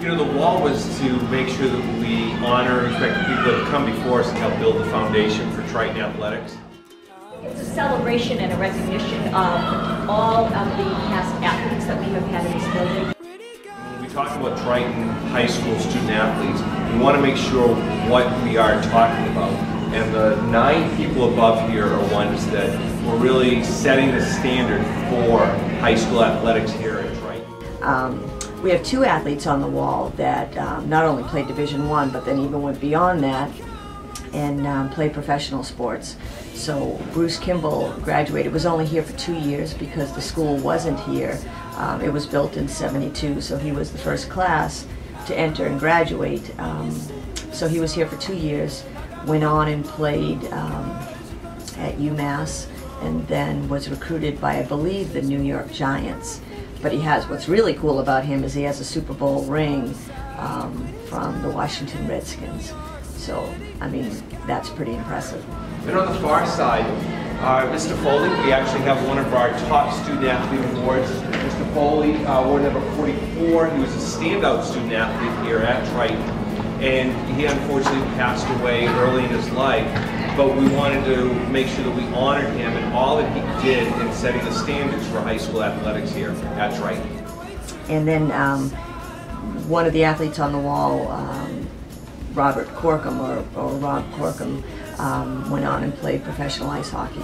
You know, the wall was to make sure that we honor and respect the people that have come before us and help build the foundation for Triton Athletics. It's a celebration and a recognition of all of the past athletes that we have had in this building. When we talk about Triton High School student athletes, we want to make sure what we are talking about. And the 9 people above here are ones that were really setting the standard for high school athletics here at Triton. We have 2 athletes on the wall that not only played Division I, but then even went beyond that and played professional sports. So Bruce Kimball graduated, was only here for 2 years because the school wasn't here. It was built in '72, so he was the first class to enter and graduate. So he was here for 2 years, went on and played at UMass, and then was recruited by, I believe, the New York Giants. But what's really cool about him is he has a Super Bowl ring from the Washington Redskins. So, I mean, that's pretty impressive. And on the far side, Mr. Foley, we actually have one of our top student athlete awards. Mr. Foley, award number 44, he was a standout student athlete here at Triton. And he unfortunately passed away early in his life, but we wanted to make sure that we honored him and all that he did in setting the standards for high school athletics here at Triton. And then one of the athletes on the wall, Robert Corkum, or Rob Corkum, went on and played professional ice hockey.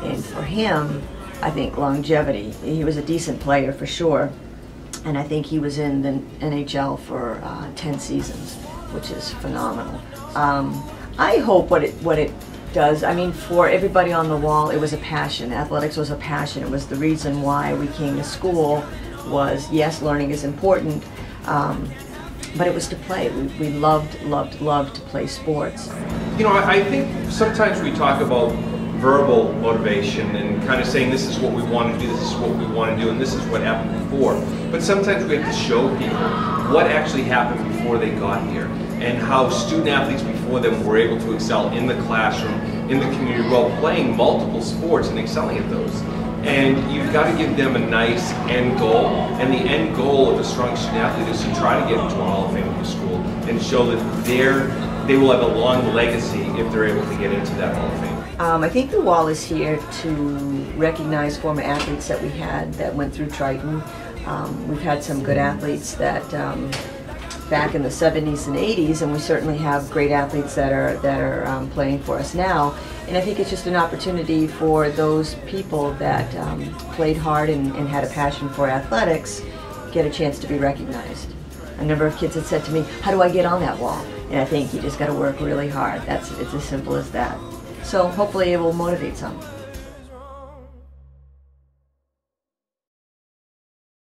And for him, I think longevity, he was a decent player for sure. And I think he was in the NHL for 10 seasons, which is phenomenal. I hope what it does, I mean, for everybody on the wall, it was a passion. Athletics was a passion. It was the reason why we came to school was, yes, learning is important, but it was to play. We loved to play sports. You know, I think sometimes we talk about verbal motivation and kind of saying this is what we want to do, this is what we want to do, and this is what happened before. But sometimes we have to show people what actually happened before they got here and how student athletes before them were able to excel in the classroom, in the community, while playing multiple sports and excelling at those. And you've got to give them a nice end goal, and the end goal of a strong student athlete is to try to get into a Hall of Fame of the school and show that they will have a long legacy if they're able to get into that Hall of Fame. I think the wall is here to recognize former athletes that we had that went through Triton. We've had some good athletes that back in the 70s and 80s, and we certainly have great athletes that are playing for us now. And I think it's just an opportunity for those people that played hard and had a passion for athletics get a chance to be recognized. A number of kids have said to me, how do I get on that wall? And I think you just got to work really hard. It's as simple as that. So hopefully it will motivate some.